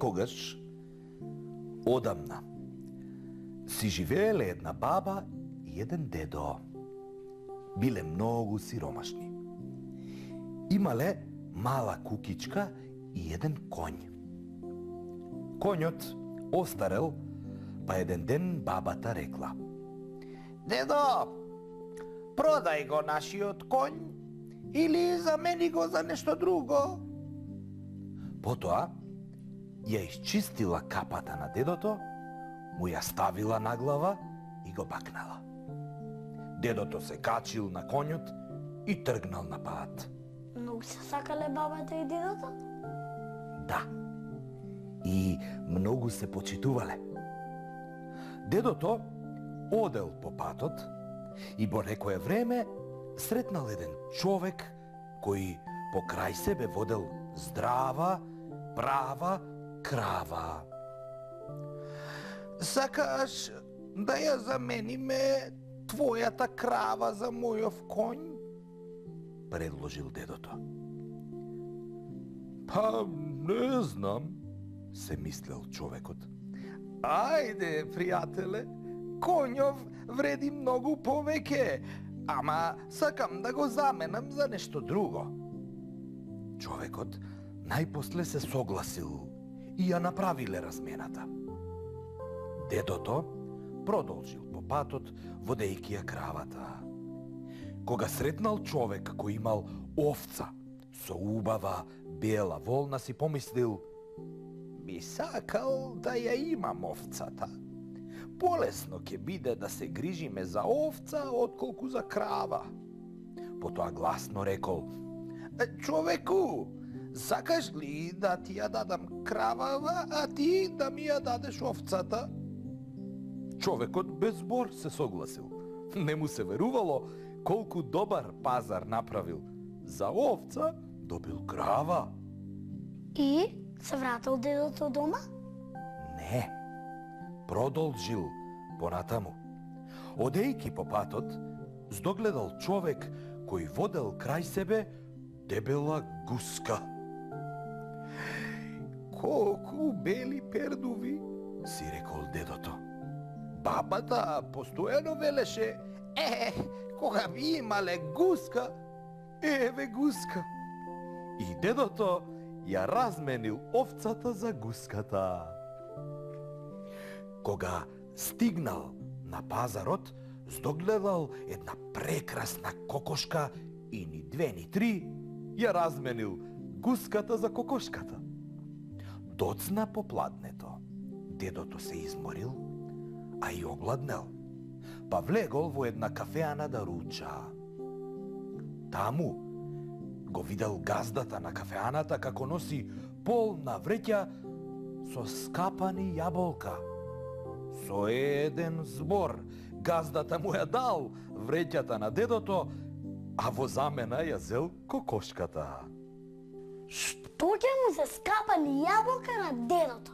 Некогаш, одамна, си живееле една баба и еден дедо. Биле многу сиромашни. Имале мала кукичка и еден конј. Конјот остарел, па еден ден бабата рекла: Дедо, продај го нашиот конј или замени го за нешто друго. Потоа ја исчистила капата на дедото, му ја ставила на глава и го бакнала. Дедото се качил на конјот и тргнал на пат. Многу се сакале бабата и дедото? Да. И многу се почитувале. Дедото одел по патот и во некое време сретнал еден човек кој покрај себе водел здрава, права крава. Сакаш да ја замениме твојата крава за мојов конј? Предложил дедото. Па, не знам, се мислел човекот. Ајде, пријателе, конјов вреди многу повеќе, ама сакам да го заменам за нешто друго. Човекот најпосле се согласил и ја направиле размената. Дедото продолжил по патот, водејќи ја кравата. Кога сретнал човек кој имал овца со убава бела волна, си помислил: Би сакал да ја имам овцата. Полесно ќе биде да се грижиме за овца отколку за крава. Потоа гласно рекол: Човеку, сакаш ли да ти ја дадам кравава, а ти да ми ја дадеш овцата? Човекот без збор се согласил. Не му се верувало колку добар пазар направил. За овца добил крава. И се вратил дедото дома? Не, продолжил понатаму. Одејќи по патот, здогледал човек кој водел крај себе дебела гуска. Колку бели пердуви, Си рекол дедото. бабата постојано велеше: кога би имале гуска, еве гуска. И дедото ја разменил овцата за гуската. Кога стигнал на пазарот, здогледал една прекрасна кокошка и ни две ни три ја разменил гуската за кокошката. Доцна по пладнето. Дедото се изморил, а и огладнел. Па влегол во една кафеана да руча. Таму го видел газдата на кафеаната како носи полна вреќа со скапани јаболка. Со еден збор газдата му ја дал вреќата на дедото, а во замена ја зел кокошката. Што ќе му се скапани јаболка на дедото?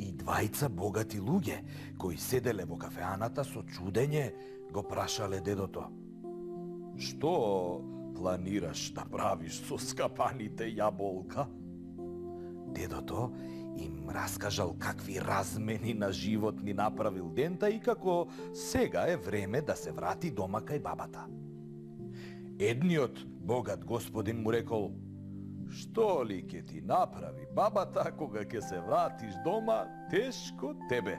И двајца богати луѓе кои седеле во кафеаната со чудење го прашале дедото: Што планираш да правиш со скапаните јаболка? Дедото им раскажал какви размени на животни направил дента и како сега е време да се врати дома кај бабата. Едниот богат господин му рекол: Што ли ќе ти направи бабата кога ќе се вратиш дома, тешко тебе?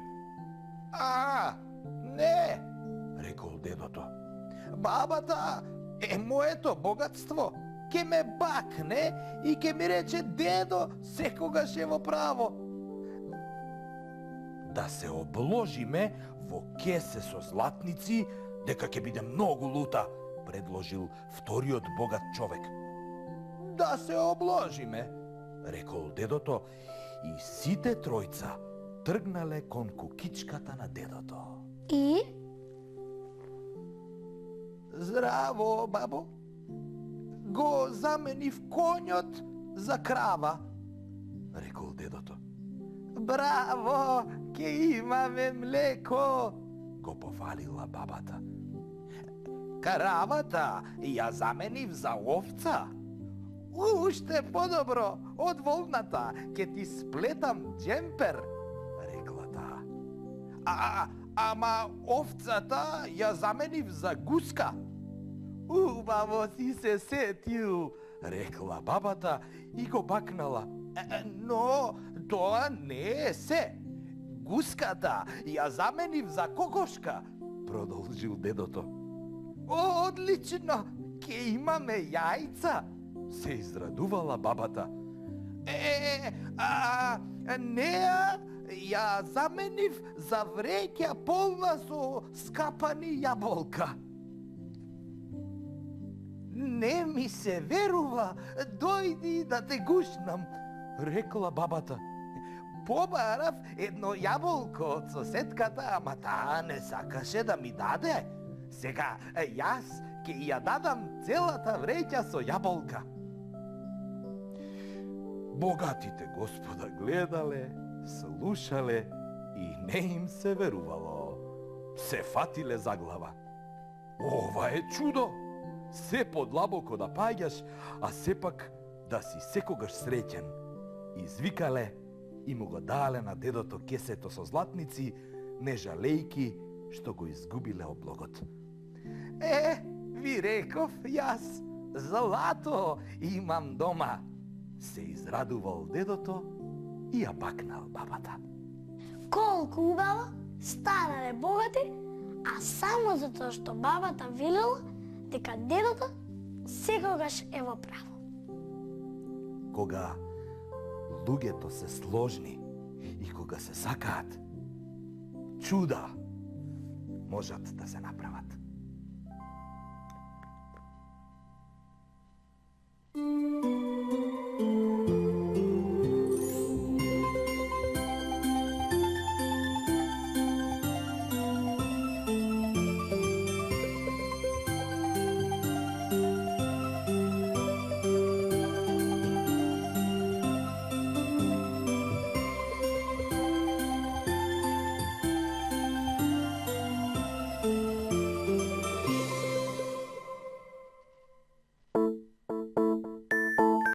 Не, Рекол дедото. бабата е моето богатство. Ке ме бакне и ке ми рече: дедо, секогаш е во право. Да се обложиме во кесе со златници, дека ќе биде многу лута, предложил вториот богат човек. Да се обложиме, Рекол дедото и сите тројца тргнале кон кукичката на дедото. И? Здраво, бабо. Го заменив конјот за крава. Рекол дедото. Браво, ке имаме млеко. Го пофалила бабата. Кравата ја заменив за овца. Уште подобро од волната, ке ти сплетам джемпер, рекла таа. Ама овцата ја заменив за гуска. Убаво си се сетил, рекла бабата и го бакнала. Но тоа не е се. Гуската ја заменив за кокошка, Продолжил дедото. Одлично, ке имаме јајца. Се израдувала бабата. Неа ја заменив за вреќа полна со скапани јаболка. Не ми се верува, дојди да те гушнам, Рекла бабата. побарав едно јаболко од соседката, ама таа не сакаше да ми даде. Сега јас ќе ја дадам целата вреќа со јаболка. Богатите господа гледале, слушале и не им се верувало. Се фатиле за глава. Ова е чудо! Се подлабоко да паѓаш, а сепак да си секогаш среќен. Извикале и му го дале на дедото кесето со златници, не жалејки што го изгубиле облогот. Ви реков јас, злато имам дома. Се израдувал дедото и ја бакнал бабата. Колку убаво, станале богати, а само затоа што бабата велела дека дедото секогаш е во право. Кога луѓето се сложни и кога се сакаат, чуда можат да се направат.